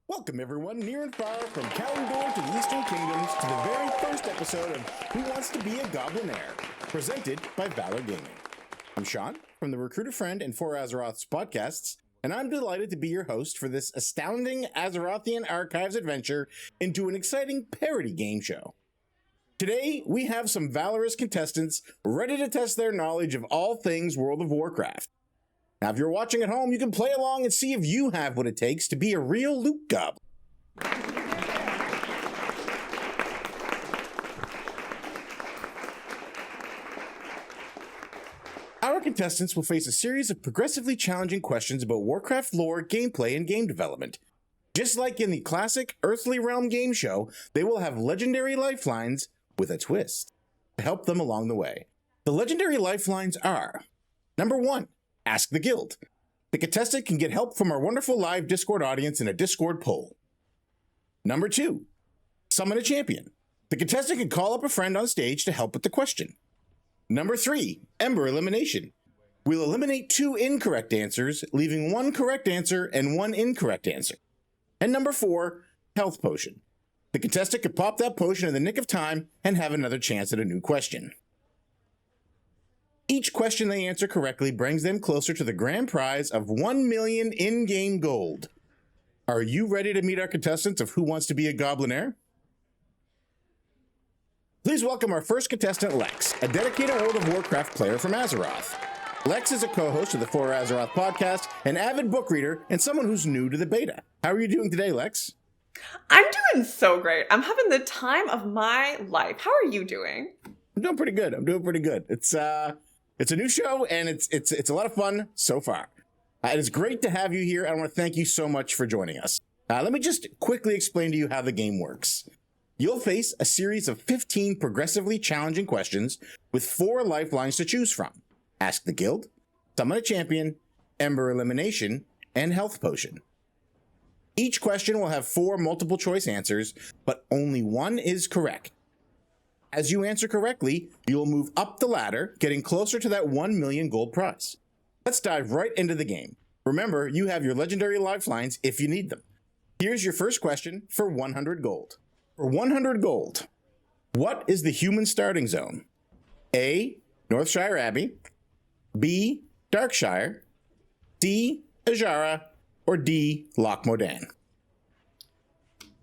Welcome everyone, near and far, from Kalimdor to the Eastern Kingdoms, to the very first episode of Who Wants to Be a Goblinnaire, presented by VALOR Gaming. I'm Sean, from the Recruiter Friend and For Azeroth's podcasts, and I'm delighted to be your host for this astounding Azerothian Archives adventure into an exciting parody game show. Today, we have some valorous contestants ready to test their knowledge of all things World of Warcraft. Now, if you're watching at home, you can play along and see if you have what it takes to be a real loot goblin. Our contestants will face a series of progressively challenging questions about Warcraft lore, gameplay, and game development. Just like in the classic Earthly Realm game show, they will have legendary lifelines with a twist to help them along the way. The legendary lifelines are: number 1. Ask the Guild. The contestant can get help from our wonderful live Discord audience in a Discord poll. Number 2. Summon a champion. The contestant can call up a friend on stage to help with the question. Number 3. Ember elimination. We'll eliminate 2 incorrect answers, leaving 1 correct answer and 1 incorrect answer. And number 4. Health potion. The contestant can pop that potion in the nick of time and have another chance at a new question. Each question they answer correctly brings them closer to the grand prize of 1 million in-game gold. Are you ready to meet our contestants of Who Wants to Be a Goblinnaire? Please welcome our first contestant, Lex, a dedicated World of Warcraft player from Azeroth. Lex is a co-host of the For Azeroth podcast, an avid book reader, and someone who's new to the beta. How are you doing today, Lex? I'm doing so great. I'm having the time of my life. How are you doing? I'm doing pretty good. It's a new show, and it's a lot of fun so far. It is great to have you here. I want to thank you so much for joining us. Let me just quickly explain to you how the game works. You'll face a series of 15 progressively challenging questions with 4 lifelines to choose from: Ask the Guild, Summon a Champion, Ember Elimination, and Health Potion. Each question will have 4 multiple choice answers, but only 1 is correct. As you answer correctly, you'll move up the ladder, getting closer to that 1 million gold prize. Let's dive right into the game. Remember, you have your legendary lifelines if you need them. Here's your first question for 100 gold. For 100 gold, what is the human starting zone? A. Northshire Abbey, B. Darkshire, C. Ajara, or D. Loch Modan?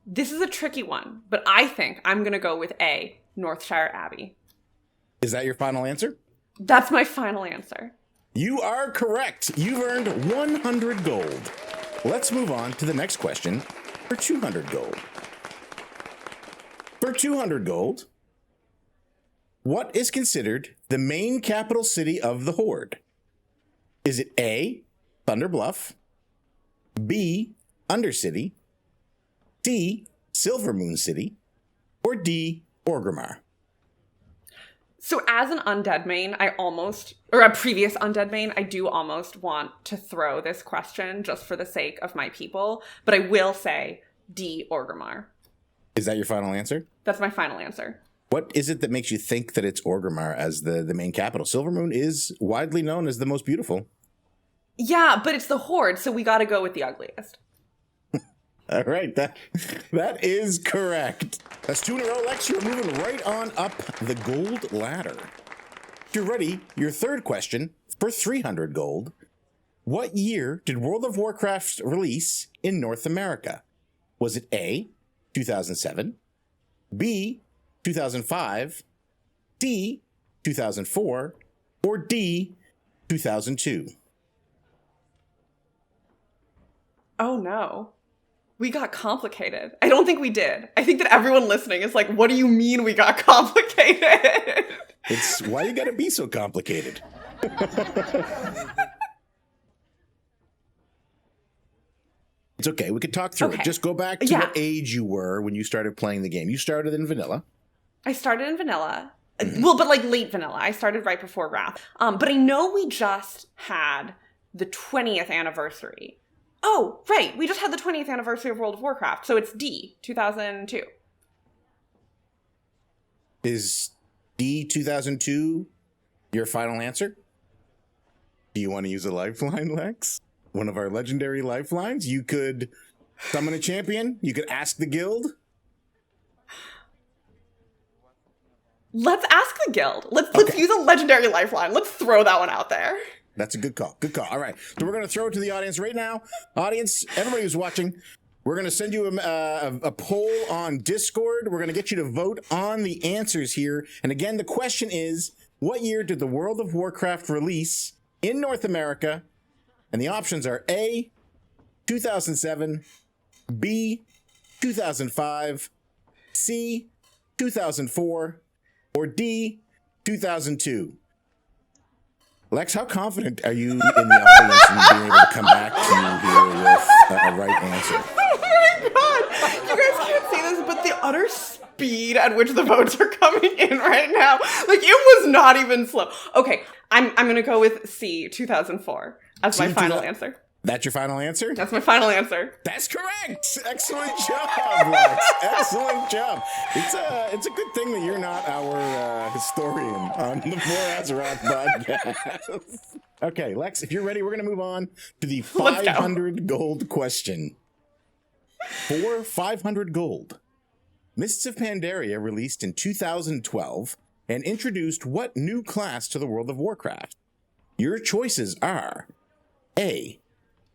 This is a tricky one, but I think I'm going to go with A, Northshire Abbey. Is that your final answer? That's my final answer. You are correct. You've earned 100 gold. Let's move on to the next question for 200 gold. For 200 gold, what is considered the main capital city of the Horde? Is it A, Thunder Bluff, B, Undercity, C, Silvermoon City, or D, Orgrimmar? So as an undead main, a previous undead main, I do almost want to throw this question just for the sake of my people, but I will say D, Orgrimmar. Is that your final answer? That's my final answer. What is it that makes you think that it's Orgrimmar as the main capital? Silvermoon is widely known as the most beautiful. Yeah, but it's the Horde, so we gotta go with the ugliest. All right, that is correct. That's 2 in a row, Lex. You're moving right on up the gold ladder. If you're ready, your third question for 300 gold. What year did World of Warcraft release in North America? Was it A, 2007, B, 2005, C, 2004, or D, 2002? Oh no. We got complicated. I don't think we did. I think that everyone listening is like, what do you mean we got complicated? It's why you gotta be so complicated. It's okay. We could talk through it. Just go back to what age you were when you started playing the game. You started in vanilla. I started in vanilla. Well, but like late vanilla. I started right before Wrath. But I know we just had the 20th anniversary. Oh, right. We just had the 20th anniversary of World of Warcraft. So it's D, 2002. Is D, 2002 your final answer? Do you want to use a lifeline, Lex? One of our legendary lifelines? You could Summon a champion. You could ask the guild. Let's ask the guild. Let's use a legendary lifeline. Let's throw that one out there. That's a good call. Good call. All right. So we're going to throw it to the audience right now. Audience, everybody who's watching, we're going to send you a poll on Discord. We're going to get you to vote on the answers here. And again, the question is, what year did the World of Warcraft release in North America? And the options are A, 2007, B, 2005, C, 2004, or D, 2002. Lex, how confident are you in the audience in being able to come back to you here with a right answer? Oh my god! You guys can't see this, but the utter speed at which the votes are coming in right now, like, it was not even slow. Okay, I'm gonna go with C, 2004 as my final answer. That's your final answer? That's my final answer. That's correct. Excellent job, Lex. Excellent job. It's a good thing that you're not our historian on the More Azeroth podcast. Okay, Lex, if you're ready, we're going to move on to the 500 gold question. For 500 gold, Mists of Pandaria released in 2012 and introduced what new class to the World of Warcraft? Your choices are A,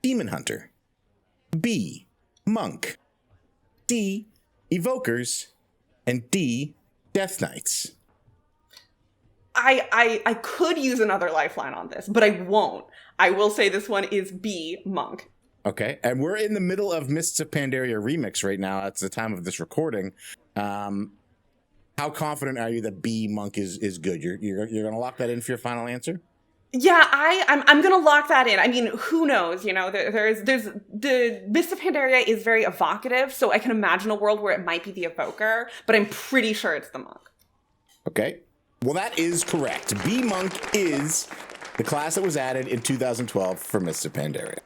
Demon Hunter, B, Monk, D, Evokers, and D, Death Knights. I could use another lifeline on this, but I won't. I will say this one is B, Monk. Okay, and we're in the middle of Mists of Pandaria remix right now. At the time of this recording. How confident are you that B, Monk is good? You're going to lock that in for your final answer? Yeah, I'm gonna lock that in. I mean, who knows? You know, there's the Mist of Pandaria is very evocative, so I can imagine a world where it might be the Evoker, but I'm pretty sure it's the Monk. Okay, well that is correct. B, Monk is the class that was added in 2012 for Mist of Pandaria.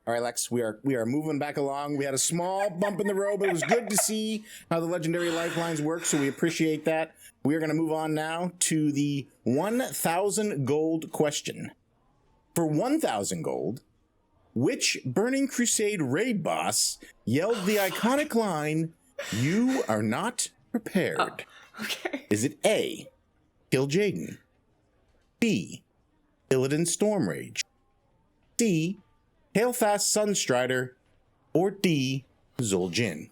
All right, Lex, we are moving back along. We had a small bump in the road, but it was good to see how the legendary lifelines work, so we appreciate that. We are going to move on now to the 1,000 gold question. For 1,000 gold, which Burning Crusade raid boss yelled the iconic line, "You are not prepared"? Oh, okay. Is it A, Kil'jaeden, B, Illidan Stormrage, C, Hailfast Sunstrider, or D, Zul'jin?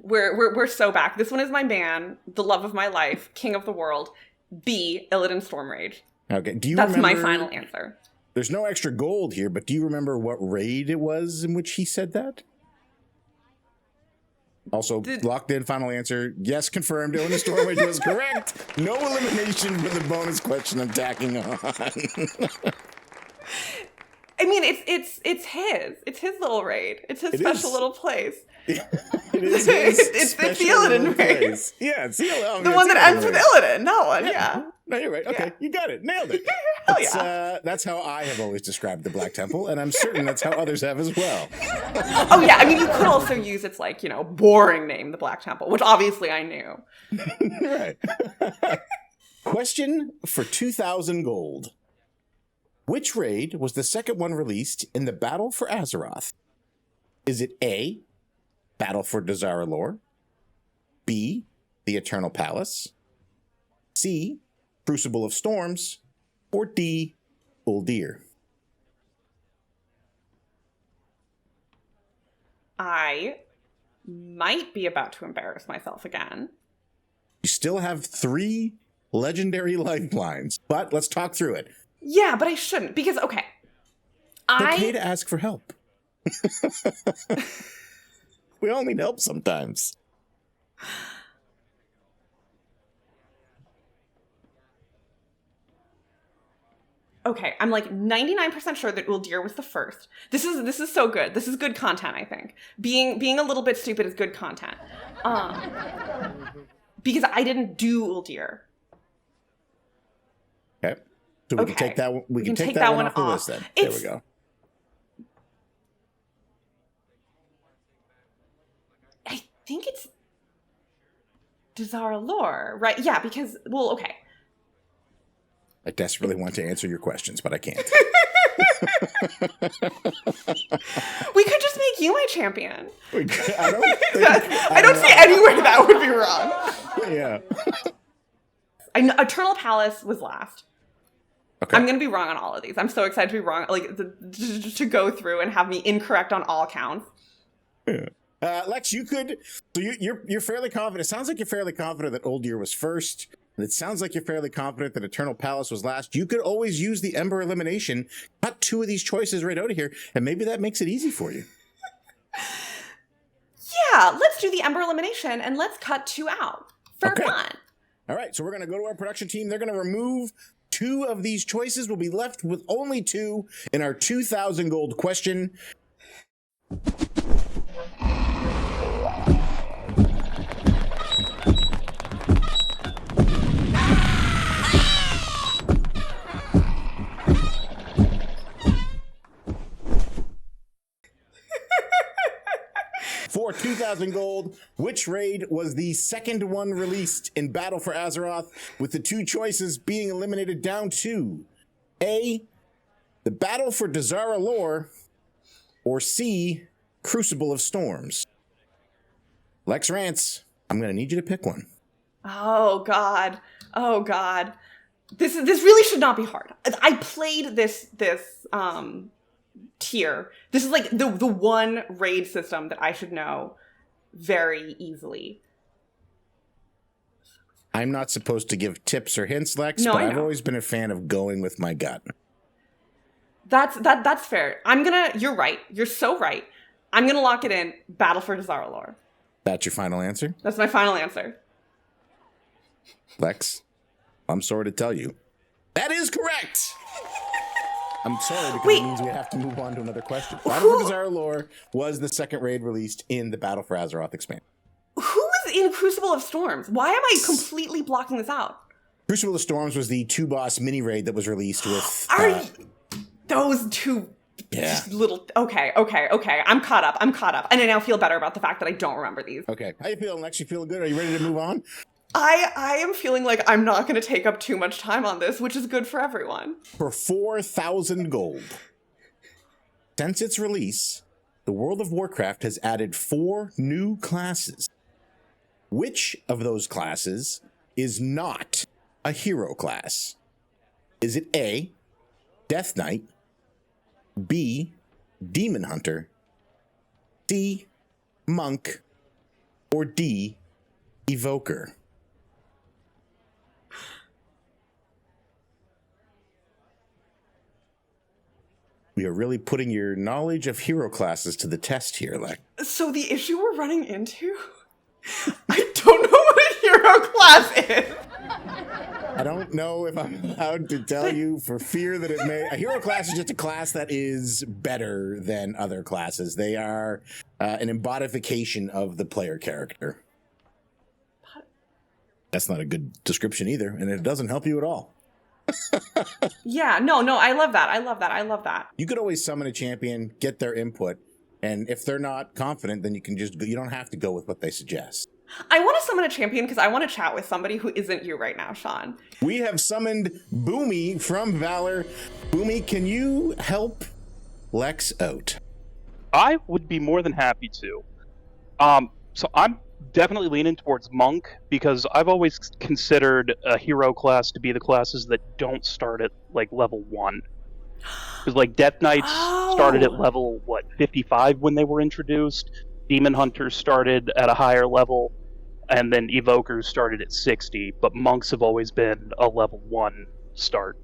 We're so back. This one is my man, the love of my life, king of the world. B, Illidan Stormrage. Okay. Do you That's remember, my final answer. There's no extra gold here, but do you remember what raid it was in which he said that? Also, locked in final answer. Yes, confirmed. Illidan Stormrage was correct. No elimination for the bonus question I'm tacking on. I mean, it's his little raid. It's his special little place. It is his it's the Illidan raid. Yeah, it's the one that ends with Illidan. That one, yeah. No, you're right. Okay, yeah. You got it. Nailed it. Hell yeah. That's how I have always described the Black Temple, and I'm certain that's how others have as well. Oh yeah, I mean, you could also use its boring name, the Black Temple, which obviously I knew. Right. Question for 2,000 gold. Which raid was the second one released in the Battle for Azeroth? Is it A, Battle for Dazar'alor, B, the Eternal Palace, C, Crucible of Storms, or D, Uldir? I might be about to embarrass myself again. You still have 3 legendary lifelines, but let's talk through it. Yeah, but I shouldn't, because, okay. It's okay to ask for help. We all need help sometimes. Okay, I'm like 99% sure that Uldir was the first. This is so good. This is good content, I think. Being a little bit stupid is good content. Because I didn't do Uldir. Okay. So we can take that one. We can take that one off the list then. There we go. I think it's Dazar'alor, right? Yeah, because okay. I desperately want to answer your questions, but I can't. We could just make you my champion. I don't see any way that would be wrong. Yeah. I know Eternal Palace was last. Okay. I'm going to be wrong on all of these. I'm so excited to be wrong, like to go through and have me incorrect on all counts. Yeah. Lex, you could. So you're fairly confident. It sounds like you're fairly confident that Old Year was first. And it sounds like you're fairly confident that Eternal Palace was last. You could always use the Ember elimination, cut two of these choices right out of here, and maybe that makes it easy for you. Yeah, let's do the Ember elimination and let's cut two out for fun. All right, so we're going to go to our production team. They're going to remove two of these choices. We'll be left with only two in our 2,000 gold question. For 2,000 gold, which raid was the second one released in Battle for Azeroth, with the two choices being eliminated down to A, the Battle for Dazara Lore, or C, Crucible of Storms? Lex Rance, I'm going to need you to pick one. Oh, God. Oh, God. This really should not be hard. I played this tier. This is like the one raid system that I should know very easily. I'm not supposed to give tips or hints, Lex, no, but I've always been a fan of going with my gut. That's fair. You're right. You're so right. I'm gonna lock it in. Battle for Dazara Lore. That's your final answer? That's my final answer. Lex, I'm sorry to tell you, that is correct. I'm sorry because it means we have to move on to another question. Battle for Dazara Lore was the second raid released in the Battle for Azeroth expansion. Who was in Crucible of Storms? Why am I completely blocking this out? Crucible of Storms was the two-boss mini-raid that was released with... those two... Yeah. Little... Okay. I'm caught up. And I now feel better about the fact that I don't remember these. Okay. How you feeling, Lex? You feeling good? Are you ready to move on? I am feeling like I'm not going to take up too much time on this, which is good for everyone. For 4,000 gold. Since its release, the World of Warcraft has added 4 new classes. Which of those classes is not a hero class? Is it A, Death Knight, B, Demon Hunter, C, Monk, or D, Evoker? We are really putting your knowledge of hero classes to the test here, Lex. So the issue we're running into, I don't know what a hero class is. I don't know if I'm allowed to tell you for fear that it may... A hero class is just a class that is better than other classes. They are an embodification of the player character. That's not a good description either, and it doesn't help you at all. Yeah, no, I love that. You could always summon a champion, get their input, and if they're not confident, then you don't have to go with what they suggest. I want to summon a champion because I want to chat with somebody who isn't you right now, Sean. We have summoned Boomy from VALOR. Boomy, can you help Lex out? I would be more than happy to. So I'm definitely leaning towards Monk because I've always considered a hero class to be the classes that don't start at like level 1. Because like Death Knights started at level 55 when they were introduced. Demon Hunters started at a higher level, and then Evokers started at 60. But Monks have always been a level 1 start.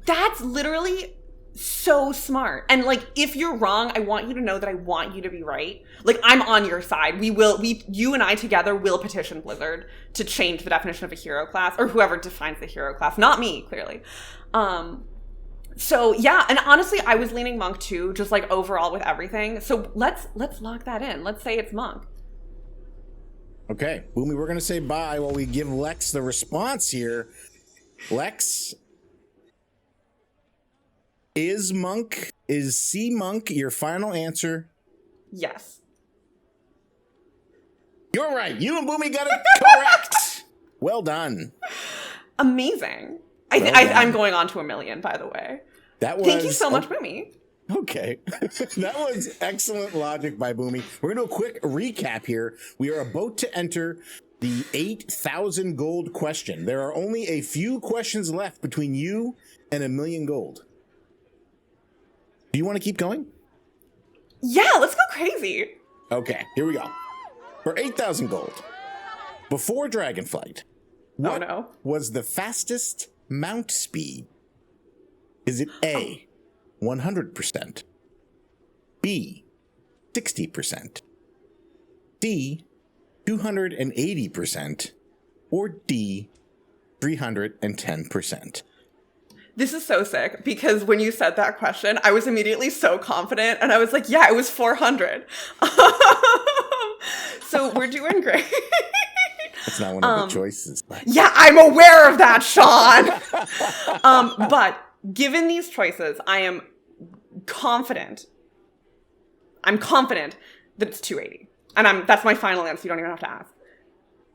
That's literally so smart. And like, if you're wrong, I want you to know that I want you to be right. Like, I'm on your side. You and I together will petition Blizzard to change the definition of a hero class, or whoever defines the hero class. Not me, clearly. So yeah, and honestly, I was leaning Monk too, just like overall with everything. So let's lock that in. Let's say it's Monk. Okay, Boomy, we're gonna say bye while we give Lex the response here. Lex, is C Monk your final answer? Yes. You're right. You and Boomy got it correct. Well done. Amazing. I'm going on to 1 million, by the way. That was, Thank you so much, Boomy. Okay. That was excellent logic by Boomy. We're going to do a quick recap here. We are about to enter the 8,000 gold question. There are only a few questions left between you and 1,000,000 gold. Do you want to keep going? Yeah, let's go crazy. Okay, here we go. For 8,000 gold, before Dragonflight, what was the fastest mount speed? Is it A, 100%, B, 60%, C, 280%, or D, 310%? This is so sick because when you said that question, I was immediately so confident and I was like, yeah, it was 400. So we're doing great. That's not one of the choices. Yeah, I'm aware of that, Sean. But given these choices, I am confident. I'm confident that it's 280. And that's my final answer. You don't even have to ask.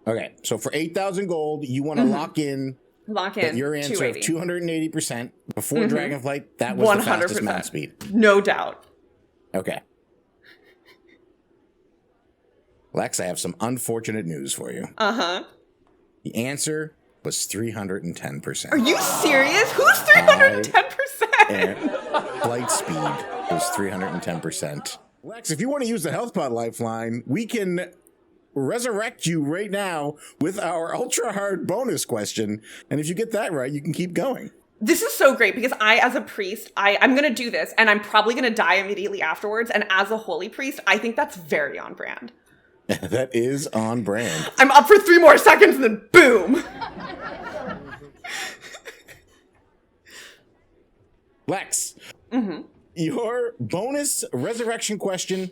Okay, so for 8,000 gold, you want to lock in your answer of 280% before Dragonflight. That was 100%. The fastest mount speed. No doubt. Okay. Lex, I have some unfortunate news for you. Uh-huh. The answer was 310%. Are you serious? Who's 310%? Flight speed was 310%. Lex, if you want to use the health pod lifeline, we can resurrect you right now with our ultra hard bonus question. And if you get that right, you can keep going. This is so great because I, as a priest, I'm going to do this and I'm probably going to die immediately afterwards. And as a holy priest, I think that's very on brand. That is on brand. I'm up for 3 more seconds and then boom. Lex, your bonus resurrection question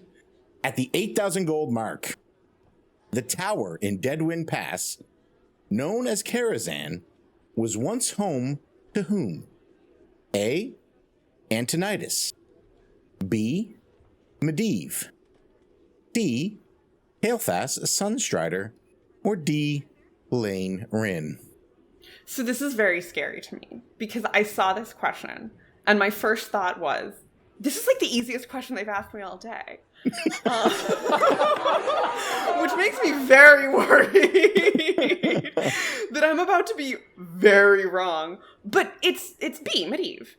at the 8,000 gold mark. The tower in Deadwind Pass, known as Karazhan, was once home to whom? A, Antonidas, B, Medivh, C, Hailfast, Sunstrider, or D, Lane Rin? So this is very scary to me because I saw this question and my first thought was, this is like the easiest question they've asked me all day. Which makes me very worried that I'm about to be very wrong. But it's B, Medivh.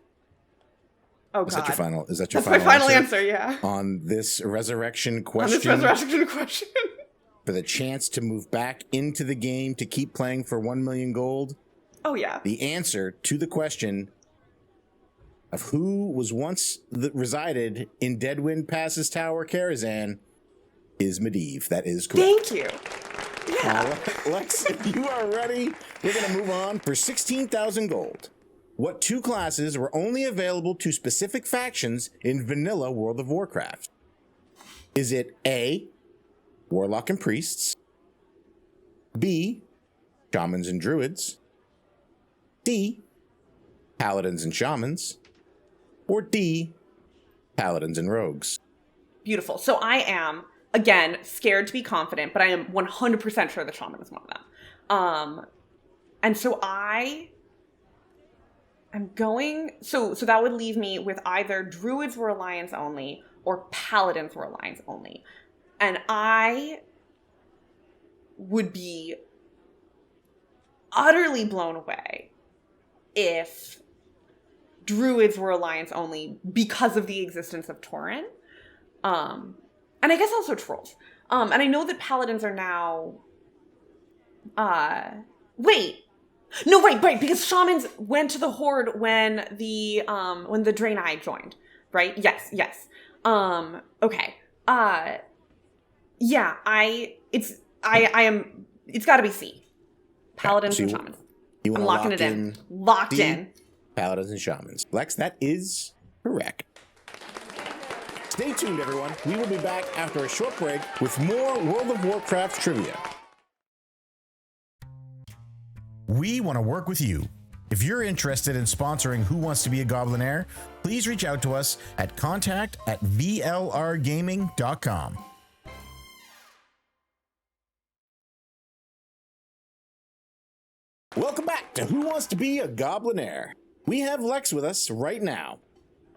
Oh, God. Is that your final That's my final answer, yeah. On this resurrection question? On this resurrection question. For the chance to move back into the game to keep playing for 1,000,000 gold? Oh, yeah. The answer to the question of who was once resided in Deadwind Pass's Tower, Karazhan, is Medivh. That is correct. Thank you. Yeah. Lex, if you are ready, we're going to move on. For 16,000 gold, what 2 classes were only available to specific factions in vanilla World of Warcraft? Is it A, Warlock and Priests, B, Shamans and Druids, C, Paladins and Shamans, or D, Paladins and Rogues? Beautiful. So I am, again, scared to be confident, but I am 100% sure that Shaman is one of them. And so I'm going, so that would leave me with either Druids were Alliance only or Paladins were Alliance only. And I would be utterly blown away if Druids were Alliance only because of the existence of Tauren. And I guess also Trolls. And I know that Paladins are now... Wait. No, right, because Shamans went to the Horde when the Draenei joined, right? Yes. Okay. Yeah, it's gotta be C. Paladins and Shamans. I'm locking it in. Locked in. Paladins and Shamans. Lex, that is correct. Stay tuned, everyone. We will be back after a short break with more World of Warcraft trivia. We want to work with you. If you're interested in sponsoring Who Wants to Be a Goblinnaire, please reach out to us at contact@vlrgaming.com. Welcome back to Who Wants to Be a Goblinnaire. We have Lex with us right now.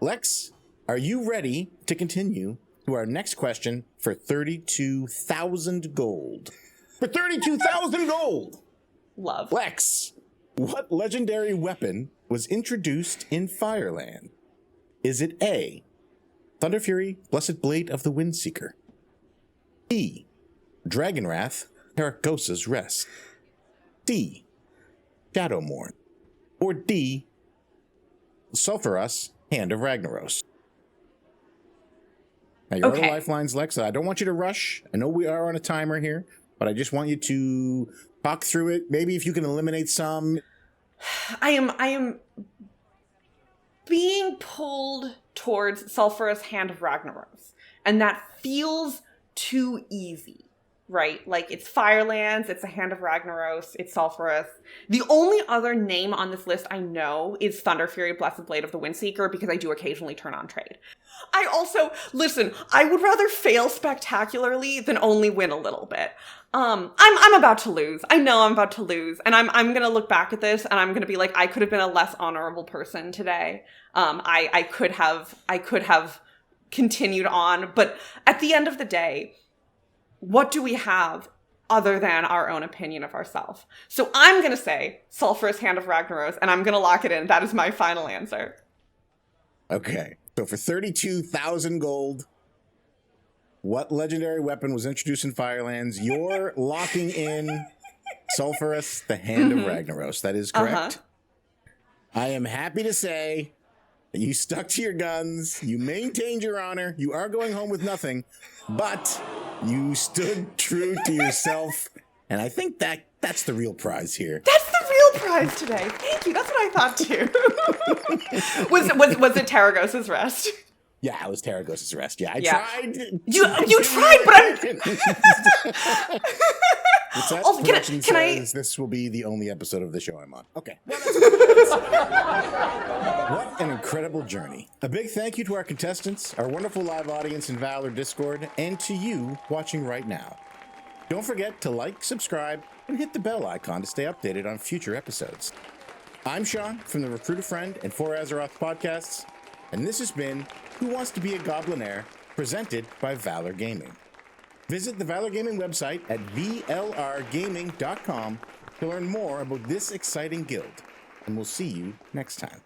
Lex, Are you ready to continue to our next question for 32,000 gold? For 32,000 gold! Love. Lex, what legendary weapon was introduced in Fireland? Is it A, Thunder Fury, Blessed Blade of the Windseeker? B, Dragon Wrath, Karagosa's Rest? C, Shadowmourne? Or D, Sulfuras, Hand of Ragnaros? Now, your other lifelines, Lex, I don't want you to rush. I know we are on a timer here, but I just want you to talk through it. Maybe if you can eliminate some. I am being pulled towards Sulfuras, Hand of Ragnaros, and that feels too easy, right? Like, it's Firelands, it's a Hand of Ragnaros, it's Sulfuras. The only other name on this list I know is Thunder Fury, Blessed Blade of the Windseeker, because I do occasionally turn on trade. I also, listen, I would rather fail spectacularly than only win a little bit. I'm about to lose. I know I'm about to lose. And I'm going to look back at this and I'm going to be like, I could have been a less honorable person today. I could have continued on. But at the end of the day, what do we have other than our own opinion of ourselves? So I'm going to say Sulfuras, Hand of Ragnaros, and I'm going to lock it in. That is my final answer. Okay. So for 32,000 gold, what legendary weapon was introduced in Firelands? You're locking in Sulfuras, the Hand of Ragnaros. That is correct. I am happy to say that you stuck to your guns. You maintained your honor. You are going home with nothing, but you stood true to yourself. And I think that's the real prize here. That's the real prize today. Thank you. That's what I thought too. was it Taragosa's Rest? Yeah, it was Taragosa's Rest. Yeah, I tried. You tried, but I'm. Oh, can I? This will be the only episode of the show I'm on. Okay. What an incredible journey. A big thank you to our contestants, our wonderful live audience in Valor Discord, and to you watching right now. Don't forget to like, subscribe, and hit the bell icon to stay updated on future episodes. I'm Sean from the Recruit a Friend and For Azeroth podcasts, and this has been Who Wants to Be a Goblinnaire, presented by Valor Gaming. Visit the Valor Gaming website at vlrgaming.com to learn more about this exciting guild, and we'll see you next time.